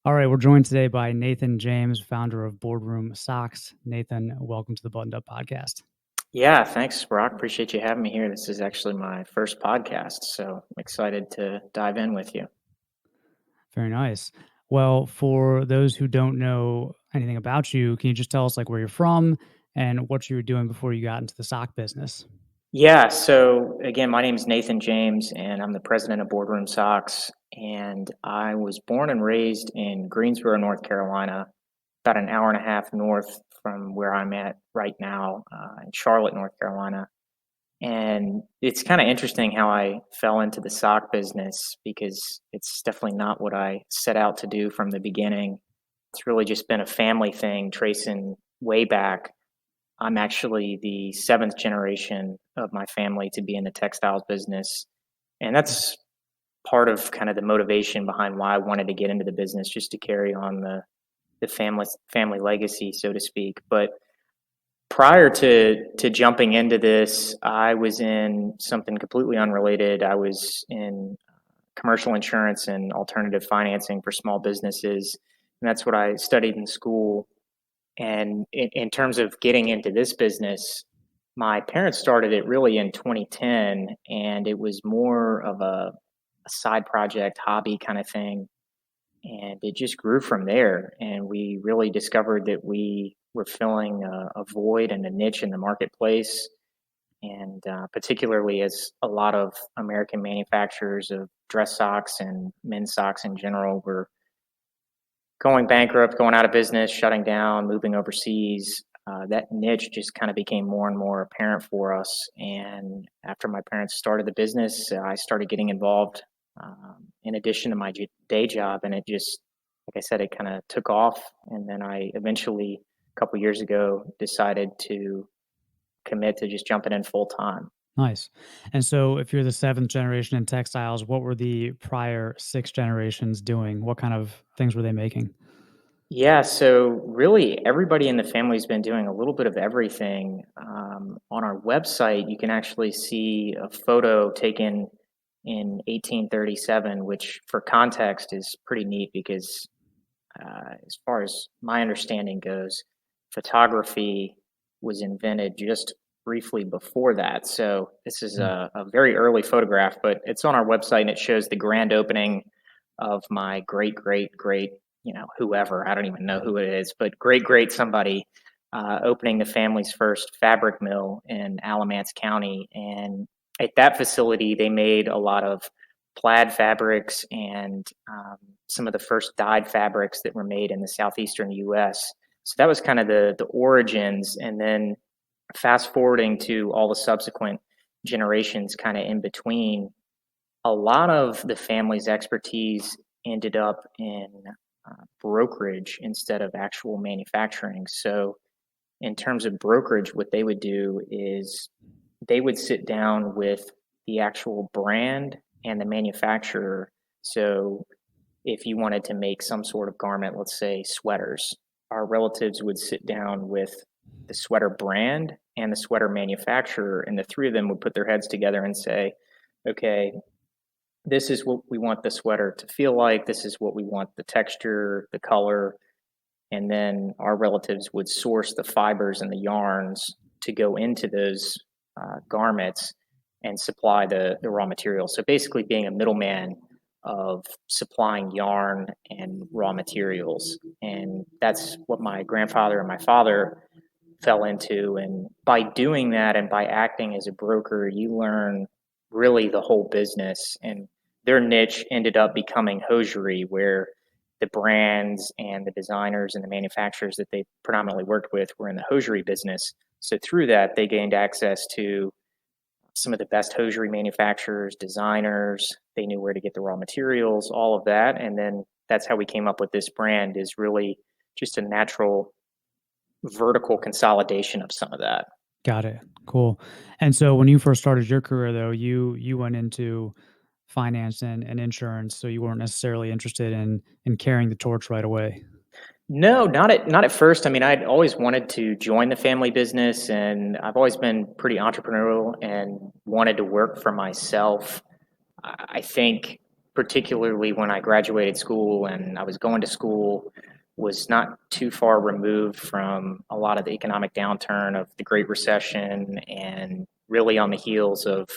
All right, we're joined today by Nathan James, founder of Boardroom Socks. Nathan, welcome to the Buttoned Up Podcast. Yeah, thanks, Brock. Appreciate you having me here. This is actually my first podcast, so I'm excited to dive in with you. Very nice. Well, for those who don't know anything about you, can you just tell us like where you're from and what you were doing before you got into the sock business? Yeah, so again, my name is Nathan James, and I'm the president of Boardroom Socks. And I was born and raised in Greensboro, North Carolina, about an hour and a half north from where I'm at right now, in Charlotte, North Carolina. And it's kind of interesting how I fell into the sock business because it's definitely not what I set out to do from the beginning. It's really just been a family thing, tracing way back. I'm actually the seventh generation of my family to be in the textiles business. And that's part of kind of the motivation behind why I wanted to get into the business, just to carry on the family legacy, so to speak. But prior to jumping into this, I was in something completely unrelated. I was in commercial insurance and alternative financing for small businesses, and that's what I studied in school. And in terms of getting into this business, my parents started it really in 2010, and it was more of a side project, hobby kind of thing. And it just grew from there. And we really discovered that we were filling a void and a niche in the marketplace. And particularly as a lot of American manufacturers of dress socks and men's socks in general were going bankrupt, going out of business, shutting down, moving overseas, that niche just kind of became more and more apparent for us. And after my parents started the business, I started getting involved in addition to my day job. And it just, like I said, it kind of took off. And then I eventually, a couple years ago, decided to commit to just jumping in full time. Nice. And so if you're the seventh generation in textiles, what were the prior six generations doing? What kind of things were they making? Yeah, so really everybody in the family's been doing a little bit of everything. On our website, you can actually see a photo taken in 1837, which for context is pretty neat because, as far as my understanding goes, photography was invented just briefly before that. So this is Mm. a very early photograph, but it's on our website and it shows the grand opening of my great, whoever, I don't even know who it is, but great somebody, opening the family's first fabric mill in Alamance County. And at that facility, they made a lot of plaid fabrics and some of the first dyed fabrics that were made in the southeastern US. So that was kind of the origins. And then fast forwarding to all the subsequent generations kind of in between, a lot of the family's expertise ended up in brokerage instead of actual manufacturing. So, in terms of brokerage, what they would do is they would sit down with the actual brand and the manufacturer. So, if you wanted to make some sort of garment, let's say sweaters, our relatives would sit down with the sweater brand and the sweater manufacturer, and the three of them would put their heads together and say, okay, this is what we want the sweater to feel like. This is what we want the texture, the color. And then our relatives would source the fibers and the yarns to go into those garments and supply the raw materials. So basically, being a middleman of supplying yarn and raw materials. And that's what my grandfather and my father fell into. And by doing that and by acting as a broker, you learn really the whole business. And their niche ended up becoming hosiery, where the brands and the designers and the manufacturers that they predominantly worked with were in the hosiery business. So through that, they gained access to some of the best hosiery manufacturers, designers. They knew where to get the raw materials, all of that. And then that's how we came up with this brand, is really just a natural vertical consolidation of some of that. Got it. Cool. And so when you first started your career though, you went into finance and insurance, so you weren't necessarily interested in carrying the torch right away. No, not at first. I mean, I'd always wanted to join the family business, and I've always been pretty entrepreneurial and wanted to work for myself. I think particularly when I graduated school and I was going to school, was not too far removed from a lot of the economic downturn of the Great Recession and really on the heels of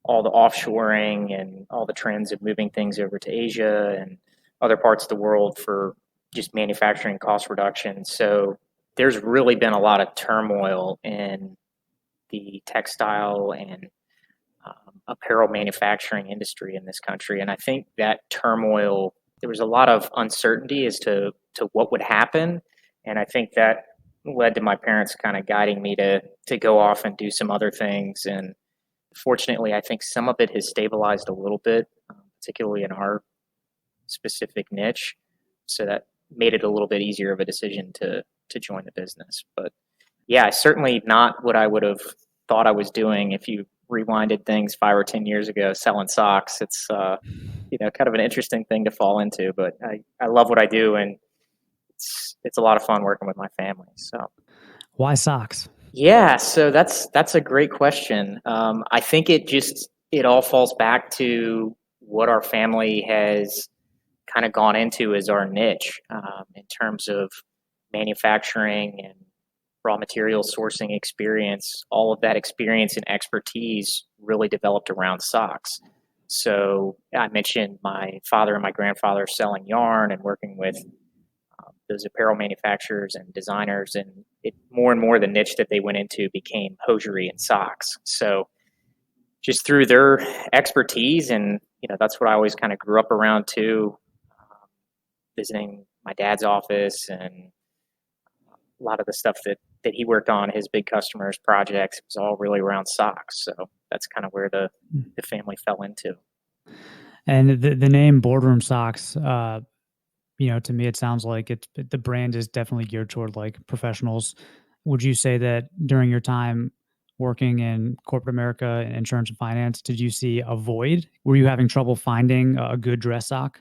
all the offshoring and all the trends of moving things over to Asia and other parts of the world for just manufacturing cost reduction. So there's really been a lot of turmoil in the textile and apparel manufacturing industry in this country. And I think that turmoil, there was a lot of uncertainty as to what would happen. And I think that led to my parents kind of guiding me to go off and do some other things. And fortunately, I think some of it has stabilized a little bit, particularly in our specific niche. So that made it a little bit easier of a decision to join the business. But yeah, certainly not what I would have thought I was doing if you rewinded things 5 or 10 years ago, selling socks. It's kind of an interesting thing to fall into, but I love what I do, and it's a lot of fun working with my family. So Why socks? yeah, so that's a great question. I think it all falls back to what our family has kind of gone into as our niche in terms of manufacturing and raw material sourcing experience. All of that experience and expertise really developed around socks. So I mentioned my father and my grandfather selling yarn and working with those apparel manufacturers and designers, and it more and more the niche that they went into became hosiery and socks. So just through their expertise, and that's what I always kind of grew up around too, visiting my dad's office and a lot of the stuff that he worked on, his big customers projects, was all really around socks. So that's kind of where the family fell into. And the name Boardroom Socks, to me, it sounds like the brand is definitely geared toward like professionals. Would you say that during your time working in corporate America in insurance and finance, did you see a void? Were you having trouble finding a good dress sock?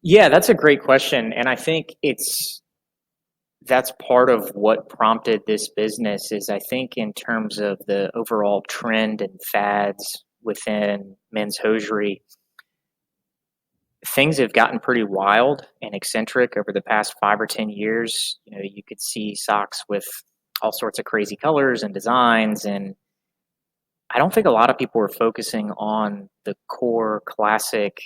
Yeah, that's a great question. And I think that's part of what prompted this business is I think in terms of the overall trend and fads within men's hosiery, things have gotten pretty wild and eccentric over the past 5 or 10 years. You could see socks with all sorts of crazy colors and designs, and I don't think a lot of people are focusing on the core classic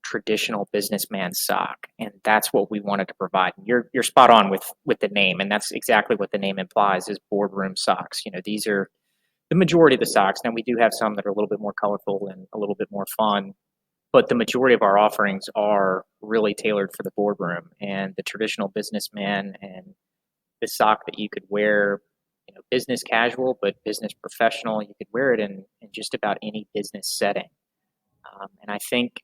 traditional businessman sock, and that's what we wanted to provide. You're spot on with the name, and that's exactly what the name implies is boardroom socks. These are the majority of the socks. Now we do have some that are a little bit more colorful and a little bit more fun, but the majority of our offerings are really tailored for the boardroom and the traditional businessman, and the sock that you could wear, business casual, but business professional. You could wear it in just about any business setting. And I think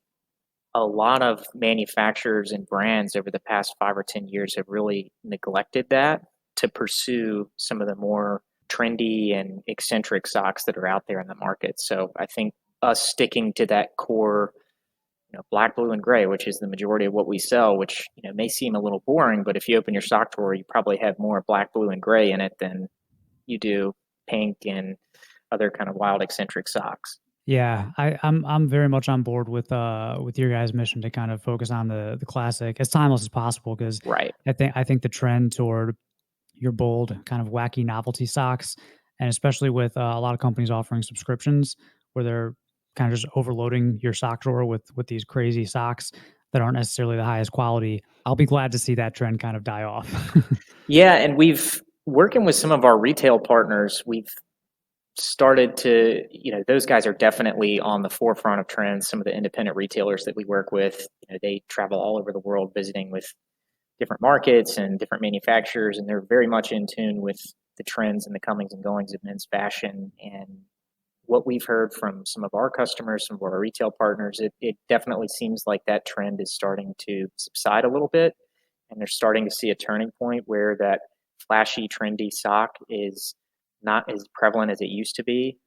a lot of manufacturers and brands over the past 5 or 10 years have really neglected that to pursue some of the more trendy and eccentric socks that are out there in the market. So I think us sticking to that core, black, blue, and gray, which is the majority of what we sell, which may seem a little boring, but if you open your sock drawer, you probably have more black, blue, and gray in it than you do pink and other kind of wild eccentric socks. Yeah, I'm very much on board with your guys' mission to kind of focus on the classic as timeless as possible because Right. I think the trend toward your bold kind of wacky novelty socks, and especially with a lot of companies offering subscriptions where they're kind of just overloading your sock drawer with these crazy socks that aren't necessarily the highest quality. I'll be glad to see that trend kind of die off. Yeah, and we've working with some of our retail partners, we've started to, those guys are definitely on the forefront of trends. Some of the independent retailers that we work with, they travel all over the world visiting with different markets and different manufacturers, and they're very much in tune with the trends and the comings and goings of men's fashion. And what we've heard from some of our customers, some of our retail partners, it definitely seems like that trend is starting to subside a little bit. And they're starting to see a turning point where that flashy, trendy sock is not as prevalent as it used to be.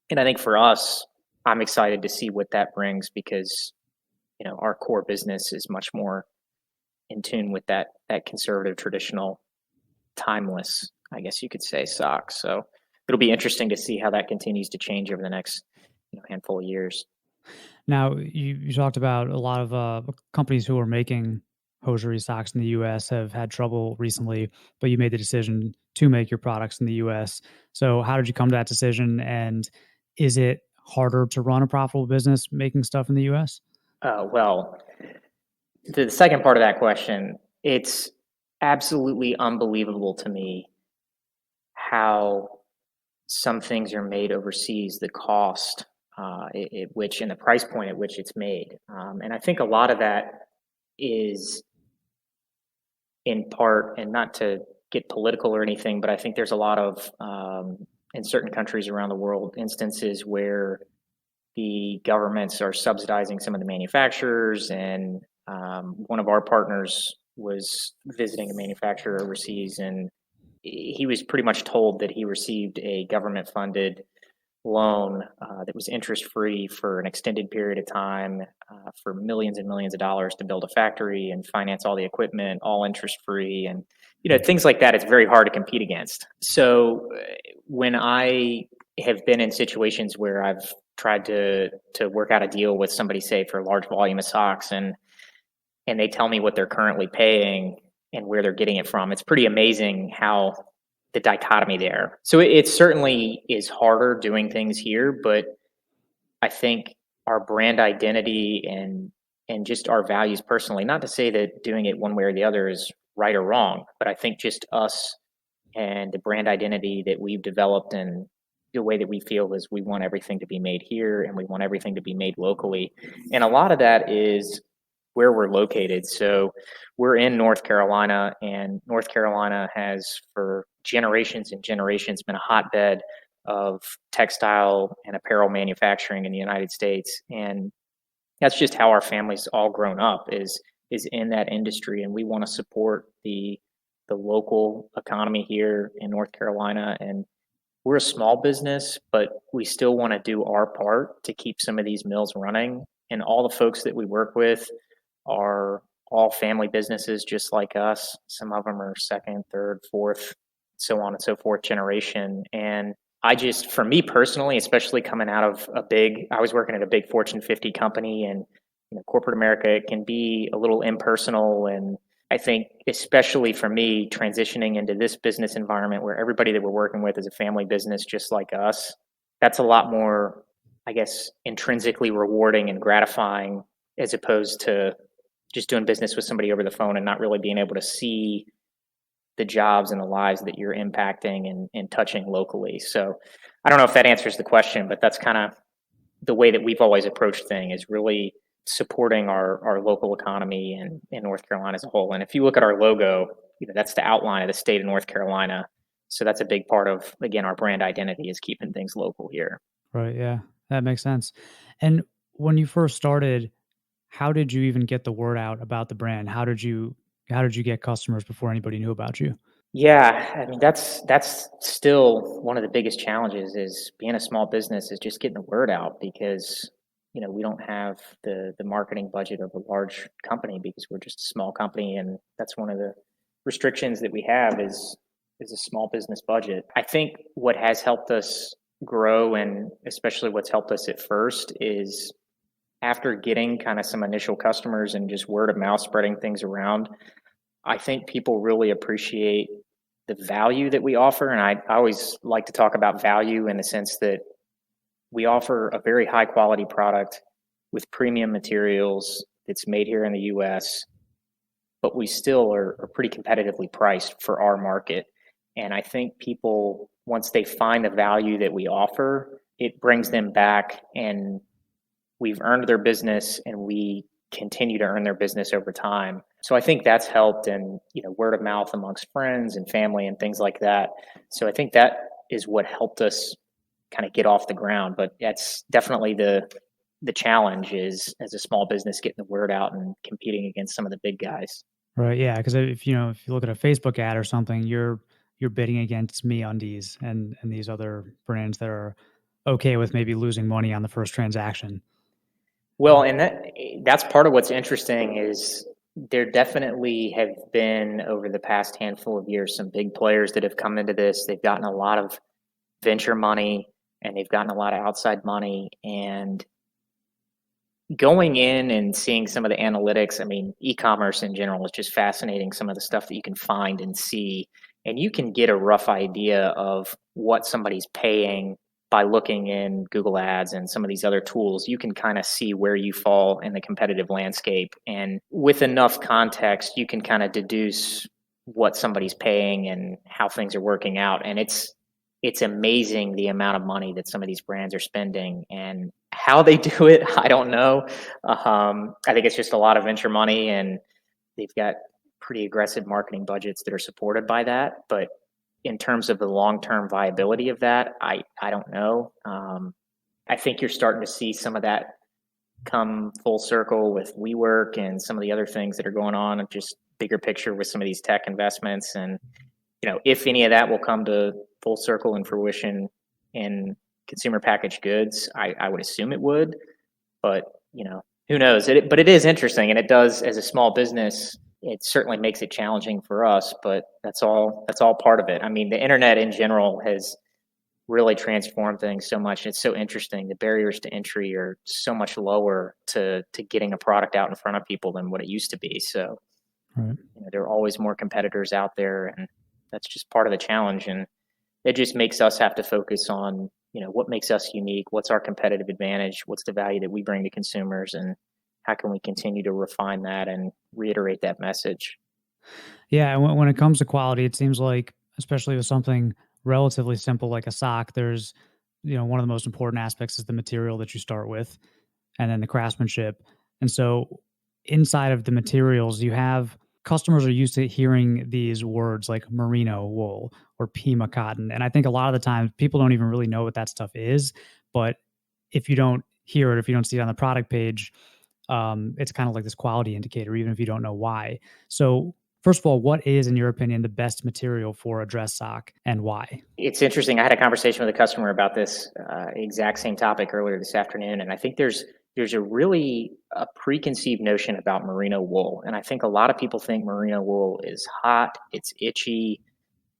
And I think for us, I'm excited to see what that brings because, our core business is much more in tune with that conservative, traditional, timeless, I guess you could say, socks. So it'll be interesting to see how that continues to change over the next handful of years. Now, you talked about a lot of companies who are making hosiery socks in the U.S. have had trouble recently, but you made the decision to make your products in the U.S. So, how did you come to that decision? And is it harder to run a profitable business making stuff in the U.S.? Well, to the second part of that question, it's absolutely unbelievable to me how some things are made overseas, the cost at which and the price point at which it's made. And I think a lot of that is in part, and not to get political or anything, but I think there's a lot of, in certain countries around the world, instances where the governments are subsidizing some of the manufacturers. And one of our partners was visiting a manufacturer overseas, and he was pretty much told that he received a government funded loan that was interest free for an extended period of time for millions and millions of dollars to build a factory and finance all the equipment, all interest free. And, things like that, it's very hard to compete against. So when I have been in situations where I've tried to work out a deal with somebody, say for a large volume of socks, and they tell me what they're currently paying and where they're getting it from, it's pretty amazing how the dichotomy there. So it certainly is harder doing things here, but I think our brand identity and just our values personally, not to say that doing it one way or the other is right or wrong, but I think just us and the brand identity that we've developed and the way that we feel is we want everything to be made here and we want everything to be made locally. And a lot of that is where we're located. So we're in North Carolina, and North Carolina has for generations and generations been a hotbed of textile and apparel manufacturing in the United States. And that's just how our family's all grown up is in that industry. And we want to support the local economy here in North Carolina. And we're a small business, but we still want to do our part to keep some of these mills running. And all the folks that we work with are all family businesses just like us. Some of them are second, third, fourth, so on and so forth generation. And I just, for me personally, especially coming out of I was working at a big Fortune 50 company, and corporate America, it can be a little impersonal. And I think, especially for me, transitioning into this business environment where everybody that we're working with is a family business just like us, that's a lot more, I guess, intrinsically rewarding and gratifying as opposed to just doing business with somebody over the phone and not really being able to see the jobs and the lives that you're impacting and touching locally. So I don't know if that answers the question, but that's kind of the way that we've always approached things, is really supporting our local economy and in North Carolina as a whole. And if you look at our logo, that's the outline of the state of North Carolina. So that's a big part of, again, our brand identity is keeping things local here. Right. Yeah, that makes sense. And when you first started, how did you even get the word out about the brand? How did you get customers before anybody knew about you? Yeah, I mean that's still one of the biggest challenges, is being a small business, is just getting the word out, because we don't have the marketing budget of a large company because we're just a small company, and that's one of the restrictions that we have is a small business budget. I think what has helped us grow, and especially what's helped us at first, is after getting kind of some initial customers and just word of mouth spreading things around, I think people really appreciate the value that we offer. And I always like to talk about value in the sense that we offer a very high quality product with premium materials that's made here in the US, but we still are pretty competitively priced for our market. And I think people, once they find the value that we offer, it brings them back, and we've earned their business and we continue to earn their business over time. So I think that's helped, and word of mouth amongst friends and family and things like that. So I think that is what helped us kind of get off the ground. But that's definitely the challenge, is as a small business getting the word out and competing against some of the big guys. Right. Yeah. Because if you look at a Facebook ad or something, you're bidding against MeUndies and these other brands that are okay with maybe losing money on the first transaction. Well, and that's part of what's interesting, is there definitely have been, over the past handful of years, some big players that have come into this. They've gotten a lot of venture money and they've gotten a lot of outside money, and going in and seeing some of the analytics, I mean, e-commerce in general is just fascinating. Some of the stuff that you can find and see, and you can get a rough idea of what somebody's paying by looking in Google Ads and some of these other tools. You can kind of see where you fall in the competitive landscape. And with enough context, you can kind of deduce what somebody's paying and how things are working out. And it's amazing the amount of money that some of these brands are spending, and how they do it, I don't know. I think it's just a lot of venture money, and they've got pretty aggressive marketing budgets that are supported by that. But in terms of the long-term viability of that, I don't know. I think you're starting to see some of that come full circle with WeWork and some of the other things that are going on, and just bigger picture with some of these tech investments. And if any of that will come to full circle and fruition in consumer packaged goods, I would assume it would, but who knows? But it is interesting, and it does, as a small business, it certainly makes it challenging for us. But that's all part of it. I mean, the internet in general has really transformed things so much. It's so interesting. The barriers to entry are so much lower to getting a product out in front of people than what it used to be. So Right. there are always more competitors out there, and that's just part of the challenge. And it just makes us have to focus on what makes us unique, what's our competitive advantage, what's the value that we bring to consumers, and how can we continue to refine that and reiterate that message. Yeah, and when it comes to quality, it seems like, especially with something relatively simple like a sock, there's, one of the most important aspects is the material that you start with, and then the craftsmanship. And so inside of the materials, you have customers are used to hearing these words like merino wool or Pima cotton. And I think a lot of the times people don't even really know what that stuff is. But if you don't hear it, if you don't see it on the product page, it's kind of like this quality indicator, even if you don't know why. So, first of all, what is, in your opinion, the best material for a dress sock and why? It's interesting. I had a conversation with a customer about this exact same topic earlier this afternoon, and I think there's a really a preconceived notion about merino wool, and I think a lot of people think merino wool is hot, it's itchy,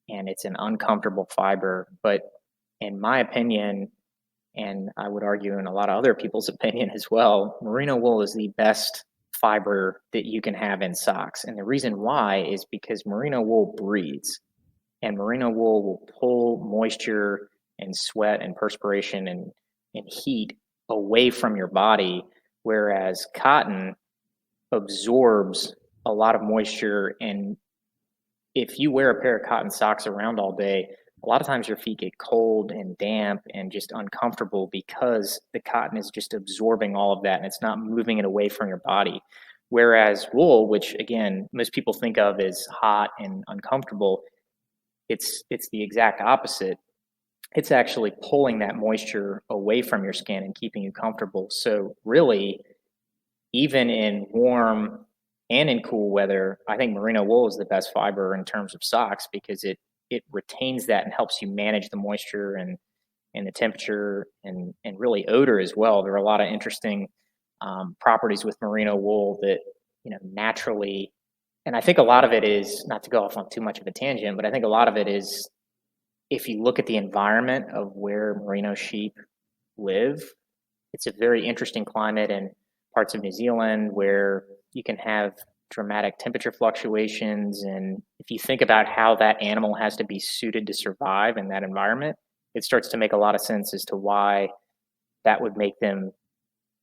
and it's an uncomfortable fiber. But in my opinion, and I would argue in a lot of other people's opinion as well, merino wool is the best fiber that you can have in socks. And the reason why is because merino wool breathes, and merino wool will pull moisture and sweat and perspiration and heat away from your body, whereas cotton absorbs a lot of moisture. And if you wear a pair of cotton socks around all day, a lot of times your feet get cold and damp and just uncomfortable because the cotton is just absorbing all of that and it's not moving it away from your body. Whereas wool, which again most people think of as hot and uncomfortable, it's the exact opposite. It's actually pulling that moisture away from your skin and keeping you comfortable. So really, even in warm and in cool weather, I think merino wool is the best fiber in terms of socks, because it retains that and helps you manage the moisture and the temperature and really odor as well. There are a lot of interesting properties with merino wool that naturally, and I think a lot of it is, not to go off on too much of a tangent, but I think a lot of it is, if you look at the environment of where merino sheep live, it's a very interesting climate in parts of New Zealand where you can have dramatic temperature fluctuations. And if you think about how that animal has to be suited to survive in that environment, it starts to make a lot of sense as to why that would make them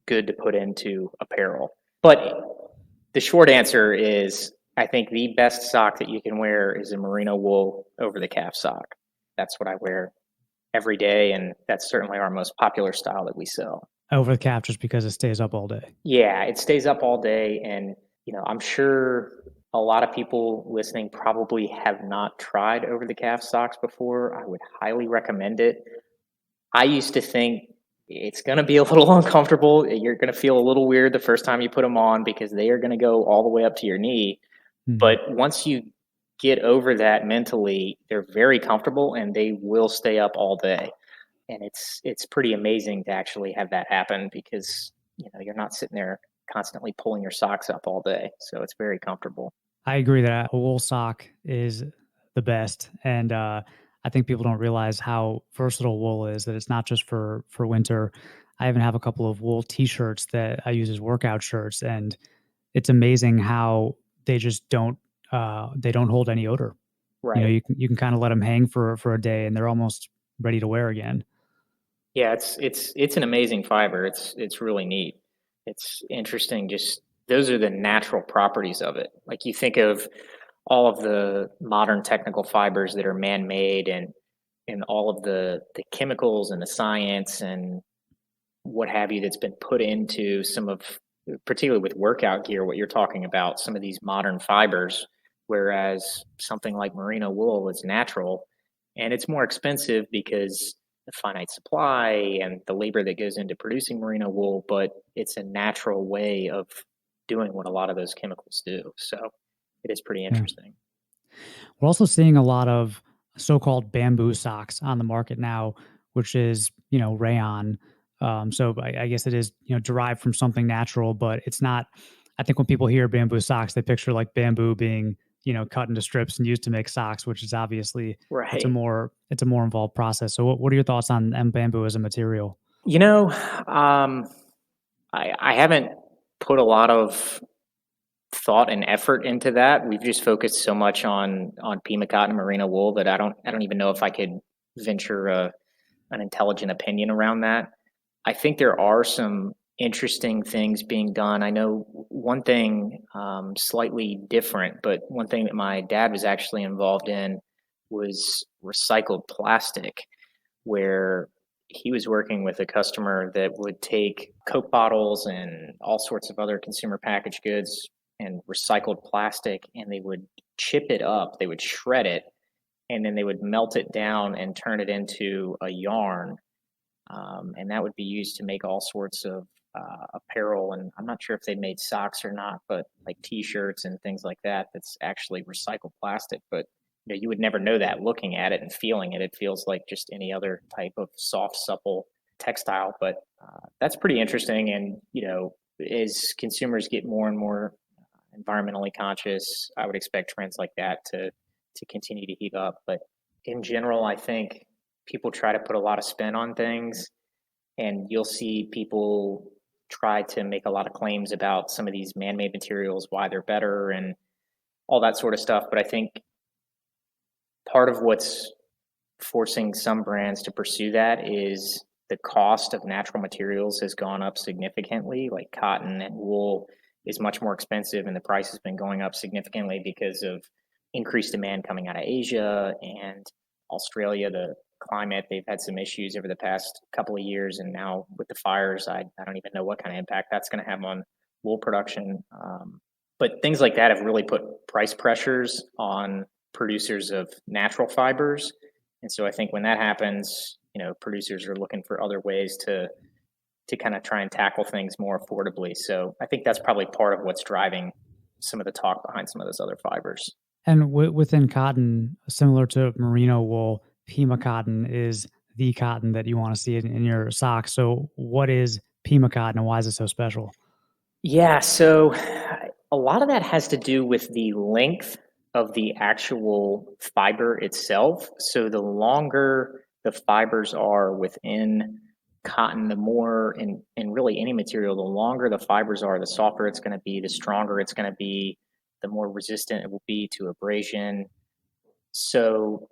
good to put into apparel. But the short answer is, I think the best sock that you can wear is a merino wool over the calf sock. That's what I wear every day, and that's certainly our most popular style that we sell. Over the calf, just because it stays up all day. Yeah, it stays up all day, and I'm sure a lot of people listening probably have not tried over the calf socks before. I would highly recommend it. I used to think it's going to be a little uncomfortable. You're going to feel a little weird the first time you put them on because they are going to go all the way up to your knee. Mhm. But once you get over that mentally, they're very comfortable and they will stay up all day. And it's pretty amazing to actually have that happen, because you're not sitting there constantly pulling your socks up all day. So it's very comfortable. I agree that a wool sock is the best, and I think people don't realize how versatile wool is. That it's not just for winter. I even have a couple of wool t-shirts that I use as workout shirts, and it's amazing how they just they don't hold any odor. You know, Right. you can kinda let them hang for a day, and they're almost ready to wear again. Yeah, it's an amazing fiber. It's really neat. It's interesting. Just those are the natural properties of it. Like you think of all of the modern technical fibers that are man-made, and all of the chemicals and the science and what have you that's been put into some of, particularly with workout gear, what you're talking about, some of these modern fibers, whereas something like merino wool is natural and it's more expensive because the finite supply and the labor that goes into producing merino wool, but it's a natural way of doing what a lot of those chemicals do. So it is pretty Yeah. interesting. We're also seeing a lot of so-called bamboo socks on the market now, which is, rayon. So I guess it is, derived from something natural, but it's not. I think when people hear bamboo socks, they picture like bamboo being, cut into strips and used to make socks, which is obviously Right. it's a more involved process. So what are your thoughts on bamboo as a material? You know, um, I haven't put a lot of thought and effort into that. We've just focused so much on Pima Cotton and merino wool that I don't even know if I could venture an intelligent opinion around that. I think there are some interesting things being done. I know one thing, slightly different, but one thing that my dad was actually involved in was recycled plastic, where he was working with a customer that would take Coke bottles and all sorts of other consumer packaged goods and recycled plastic, and they would chip it up, they would shred it, and then they would melt it down and turn it into a yarn. And that would be used to make all sorts of apparel. And I'm not sure if they made socks or not, but like T-shirts and things like that. That's actually recycled plastic. But you would never know that looking at it and feeling it. It feels like just any other type of soft, supple textile. But that's pretty interesting. And as consumers get more and more environmentally conscious, I would expect trends like that to continue to heat up. But in general, I think people try to put a lot of spin on things, and you'll see people try to make a lot of claims about some of these man-made materials, why they're better and all that sort of stuff. But I think part of what's forcing some brands to pursue that is the cost of natural materials has gone up significantly. Like cotton and wool is much more expensive, and the price has been going up significantly because of increased demand coming out of Asia and Australia. The climate, they've had some issues over the past couple of years, and now with the fires, I don't even know what kind of impact that's going to have on wool production. But things like that have really put price pressures on producers of natural fibers. And so I think when that happens, producers are looking for other ways to kind of try and tackle things more affordably. So I think that's probably part of what's driving some of the talk behind some of those other fibers. And within cotton, similar to merino wool, Pima cotton is the cotton that you want to see in your socks. So, what is Pima cotton, and why is it so special? Yeah, so a lot of that has to do with the length of the actual fiber itself. So the longer the fibers are within cotton, the more in really any material, the longer the fibers are, the softer it's going to be, the stronger it's going to be, the more resistant it will be to abrasion. So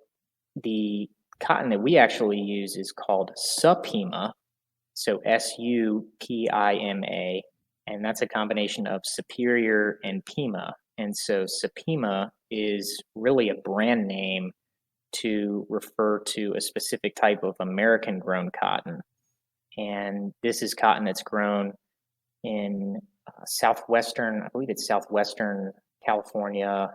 the cotton that we actually use is called Supima, so Supima, and that's a combination of Superior and Pima. And so Supima is really a brand name to refer to a specific type of American grown cotton. And this is cotton that's grown in southwestern, I believe it's southwestern California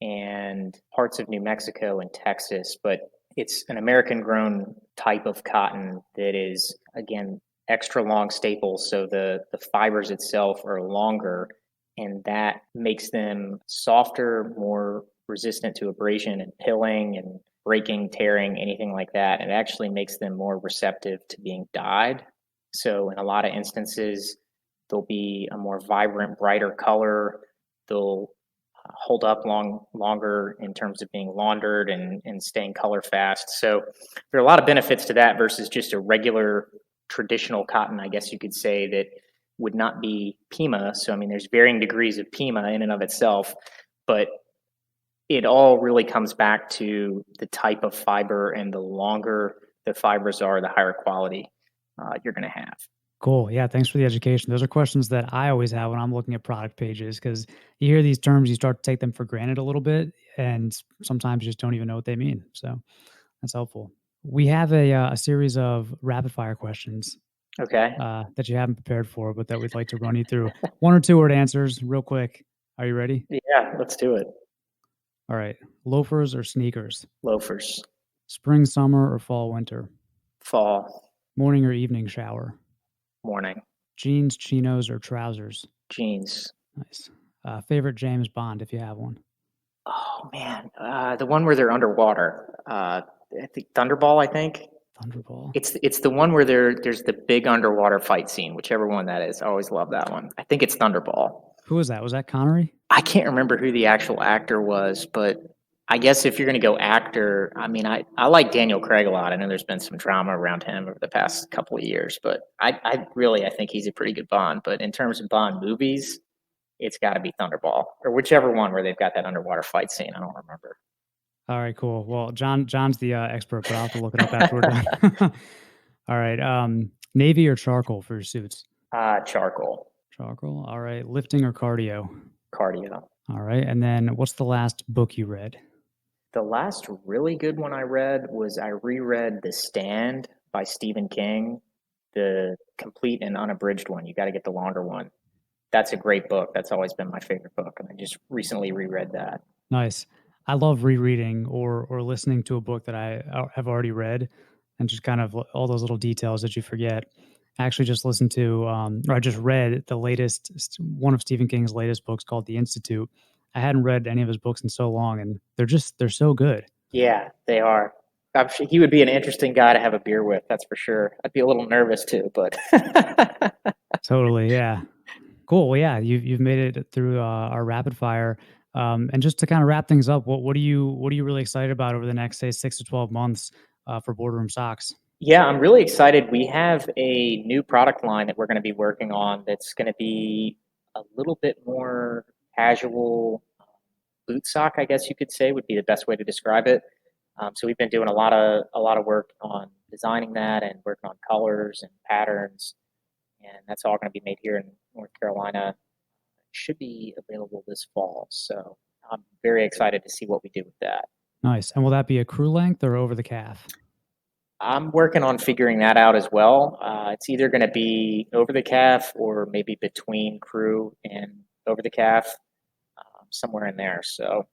and parts of New Mexico and Texas. But it's an American grown type of cotton that is, again, extra long staples. So the fibers itself are longer, and that makes them softer, more resistant to abrasion and pilling and breaking, tearing, anything like that. And it actually makes them more receptive to being dyed. So in a lot of instances, there'll be a more vibrant, brighter color. They'll hold up longer in terms of being laundered and staying color fast. So there are a lot of benefits to that versus just a regular traditional cotton, I guess you could say, that would not be Pima. So, I mean, there's varying degrees of Pima in and of itself, but it all really comes back to the type of fiber, and the longer the fibers are, the higher quality you're going to have. Cool. Yeah, thanks for the education. Those are questions that I always have when I'm looking at product pages because you hear these terms, you start to take them for granted a little bit, and sometimes you just don't even know what they mean. So that's helpful. We have a series of rapid fire questions Okay. that you haven't prepared for, but that we'd like to run you through. One or two word answers, real quick. Are you ready? Yeah, let's do it. All right. Loafers or sneakers? Loafers. Spring, summer, or fall, winter? Fall. Morning or evening shower? Morning. Jeans, chinos, or trousers? Jeans. Nice. Favorite James Bond, if you have one? Oh man, the one where they're underwater. I think Thunderball. I think Thunderball. it's the one where there's the big underwater fight scene, whichever one that is. I always love that one. I think it's Thunderball. Who was that? Was that Connery? I can't remember who the actual actor was, but I guess if you're going to go actor, I mean, I like Daniel Craig a lot. I know there's been some drama around him over the past couple of years, but I think he's a pretty good Bond. But in terms of Bond movies, it's got to be Thunderball, or whichever one where they've got that underwater fight scene. I don't remember. All right, cool. Well, John's the expert, but I'll have to look it up after we're done. All right. Navy or charcoal for your suits? Charcoal. Charcoal. All right. Lifting or cardio? Cardio. All right. And then what's the last book you read? The last really good one I read was I reread The Stand by Stephen King, the complete and unabridged one. You got to get the longer one. That's a great book. That's always been my favorite book, and I just recently reread that. Nice. I love rereading or listening to a book that I have already read, and just kind of all those little details that you forget. I actually just listened to, or I just read the latest one of Stephen King's latest books called The Institute. I hadn't read any of his books in so long, and they're so good. Yeah, they are. I'm sure he would be an interesting guy to have a beer with. That's for sure. I'd be a little nervous too, but Totally, yeah. Cool. Well, yeah, you've made it through our rapid fire. And just to kind of wrap things up, what are you really excited about over the next, say, 6 to 12 months for Boardroom Socks? yeah, I'm really excited. We have a new product line that we're going to be working on that's going to be a little bit more casual boot sock, I guess you could say, would be the best way to describe it. So we've been doing a lot of work on designing that and working on colors and patterns, and that's all going to be made here in North Carolina. It should be available this fall. So I'm very excited to see what we do with that. Nice. And will that be a crew length or over the calf? I'm working on figuring that out as well. It's either going to be over the calf or maybe between crew and over the calf, somewhere in there. So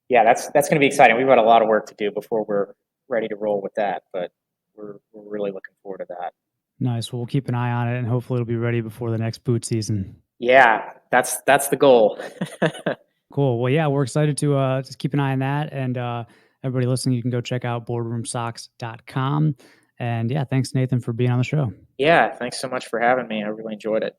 yeah, that's going to be exciting. We've got a lot of work to do before we're ready to roll with that, but we're really looking forward to that. Nice. Well, we'll keep an eye on it, and hopefully it'll be ready before the next boot season. Yeah, that's the goal. Cool. Well, yeah, we're excited to just keep an eye on that. And everybody listening, you can go check out boardroomsocks.com. And yeah, thanks, Nathan, for being on the show. Yeah, thanks so much for having me. I really enjoyed it.